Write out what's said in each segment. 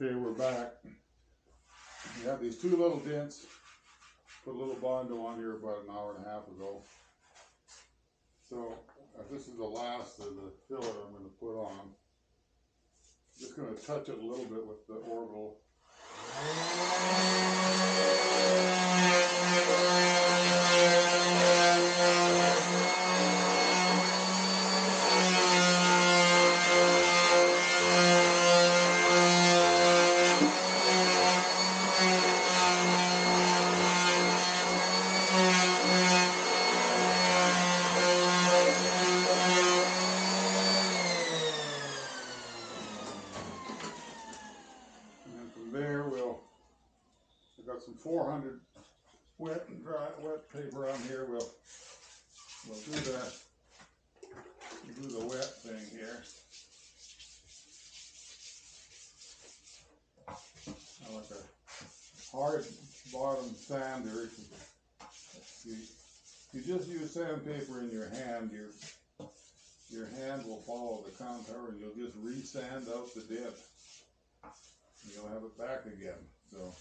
Okay, we're back. We have these two little dents. Put a little Bondo on here about an hour and a half ago. So this is the last of the filler I'm going to put on. Just going to touch it a little bit with the orbital. I've got some 400 wet paper on here. We'll do the wet thing here. I like a hard bottom sander. You just use sandpaper in your hand. Your hand will follow the contour, and you'll just re-sand out the dip. You'll have it back again. So.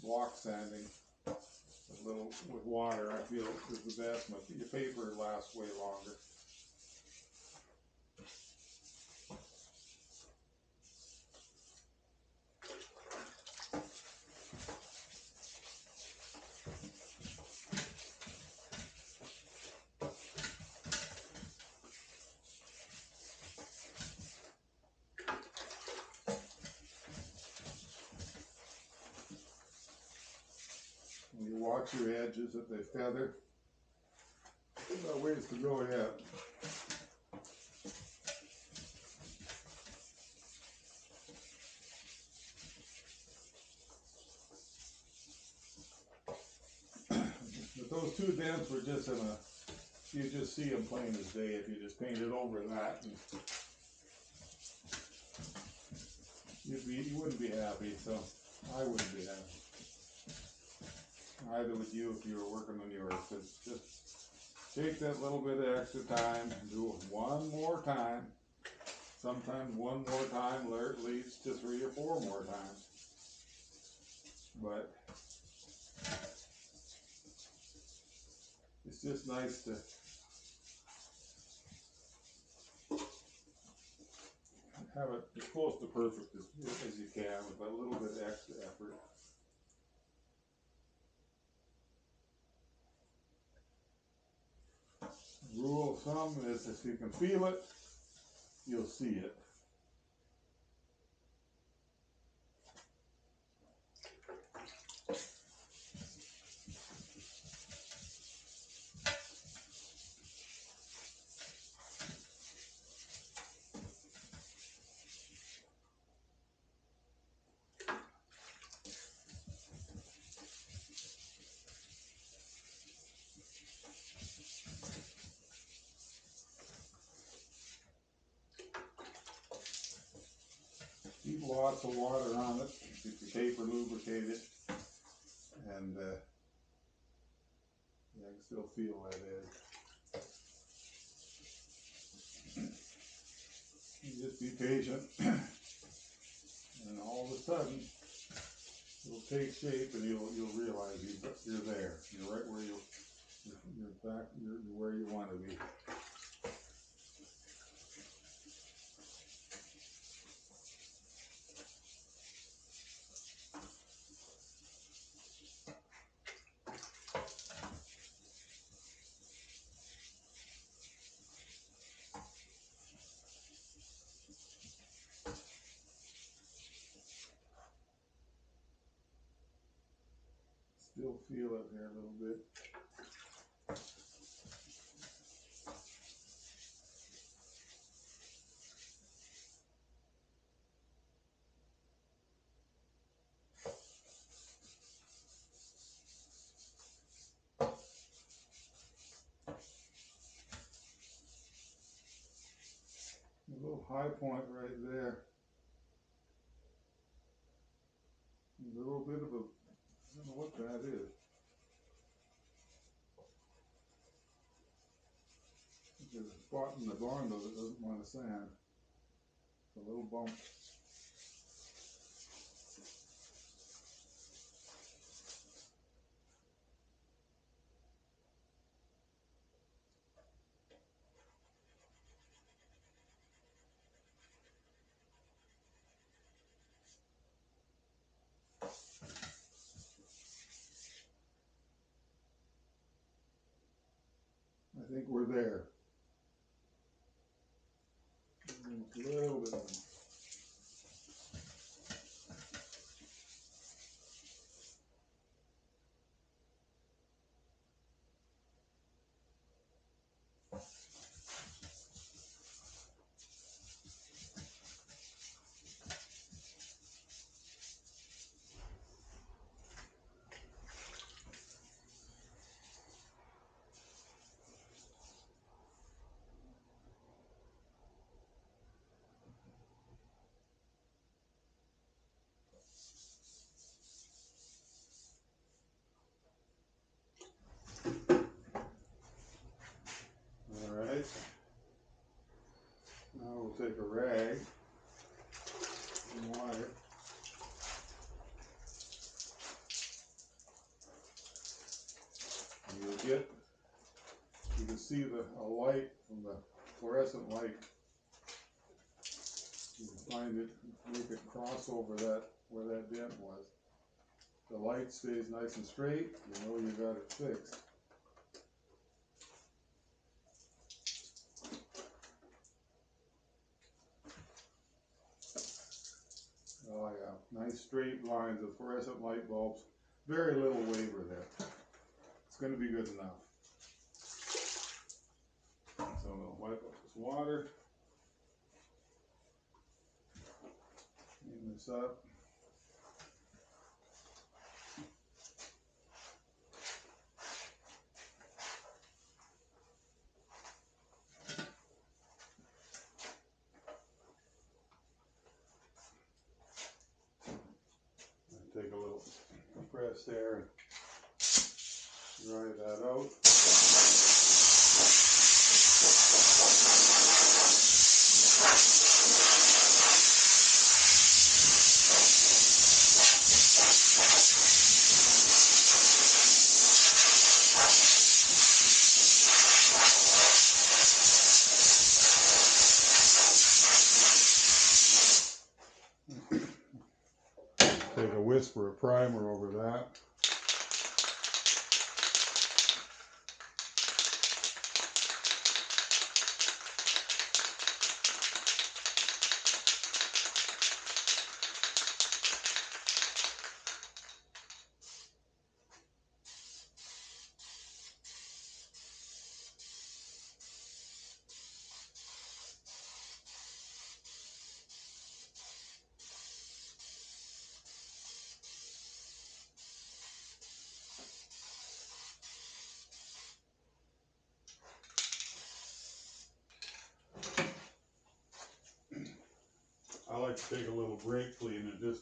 Block sanding with water, I feel, is the best. But your paper lasts way longer. You watch your edges that they feather. There's no ways to go yet. But those two dents were just you just see them plain as day if you just painted over that. And you wouldn't be happy, so I wouldn't be happy. Either would you if you were working on yours. Just take that little bit of extra time and do it one more time. Sometimes one more time leads to 3 or 4 more times. But it's just nice to have it as close to perfect as you can with a little bit of extra effort. Rule of thumb is if you can feel it, you'll see it. Keep lots of water on it, keep the paper lubricated, and yeah, I can still feel that edge. You just be patient, and all of a sudden, it'll take shape, and you'll realize you're there. You're right where you're back. You're where you want to be. Still feel it there a little bit. A little high point right there. A little bit of a, I don't know what that is. There's a spot in the Bondo that doesn't want to sand. a little bump. I think we're there. A little bit more. Alright. Now we'll take a rag and wire. And you can see a light from the fluorescent light. You can find it, make it cross over that, where that dent was. The light stays nice and straight, you know you got it fixed. Oh yeah, nice straight lines of fluorescent light bulbs. Very little waver there. It's going to be good enough. So I'm going to wipe up this water. Clean this up. Take a little compressed air and dry that out. Take a whisper of primer over that. I like to take a little brake clean and just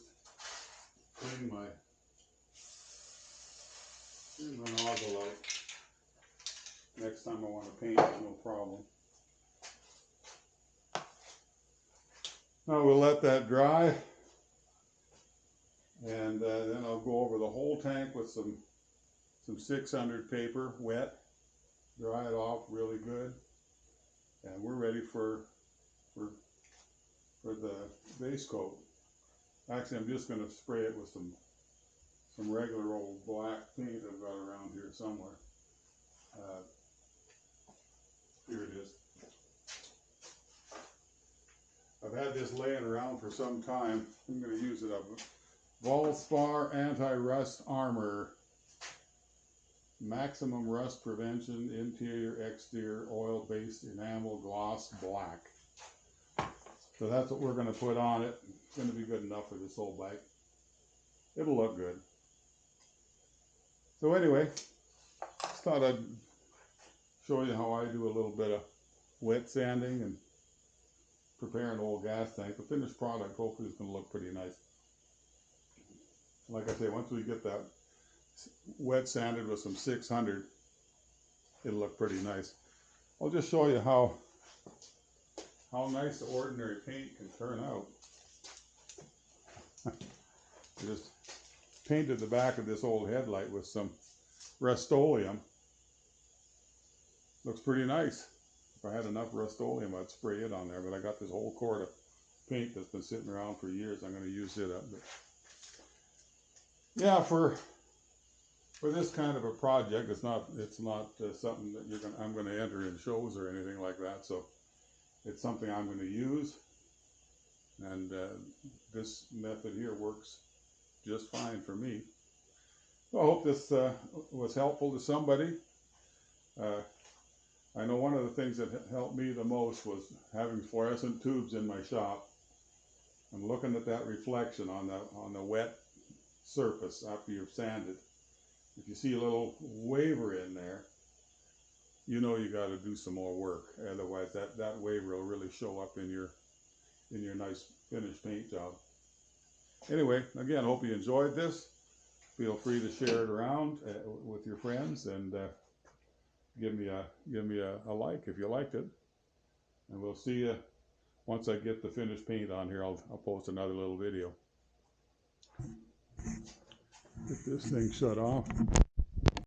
clean my nozzle out. Next time I want to paint, no problem. Now we'll let that dry, and then I'll go over the whole tank with some 600 paper, wet, dry it off really good, and we're ready for the base coat. Actually, I'm just going to spray it with some regular old black paint I've got around here somewhere. Here it is. I've had this laying around for some time. I'm going to use it up. Valspar Anti-Rust Armor. Maximum Rust Prevention Interior Exterior Oil-Based Enamel Gloss Black. So that's what we're going to put on it. It's going to be good enough for this whole bike. It'll look good. So anyway, just thought I'd show you how I do a little bit of wet sanding and prepare an old gas tank. The finished product hopefully is going to look pretty nice. Like I say, once we get that wet sanded with some 600, it'll look pretty nice. I'll just show you how how nice the ordinary paint can turn out. I just painted the back of this old headlight with some Rust-Oleum. Looks pretty nice. If I had enough Rust-Oleum, I'd spray it on there, but I got this whole quart of paint that's been sitting around for years. I'm going to use it up. But yeah, for this kind of a project, it's not something that I'm going to enter in shows or anything like that. So it's something I'm going to use, and this method here works just fine for me. So I hope this was helpful to somebody. I know one of the things that helped me the most was having fluorescent tubes in my shop. I'm looking at that reflection on the wet surface after you've sanded. If you see a little waver in there, you know you got to do some more work. Otherwise, that waver will really show up in your nice finished paint job. Anyway, again, hope you enjoyed this. Feel free to share it around with your friends, and give me a like if you liked it. And we'll see you once I get the finished paint on here. I'll post another little video. Get this thing shut off.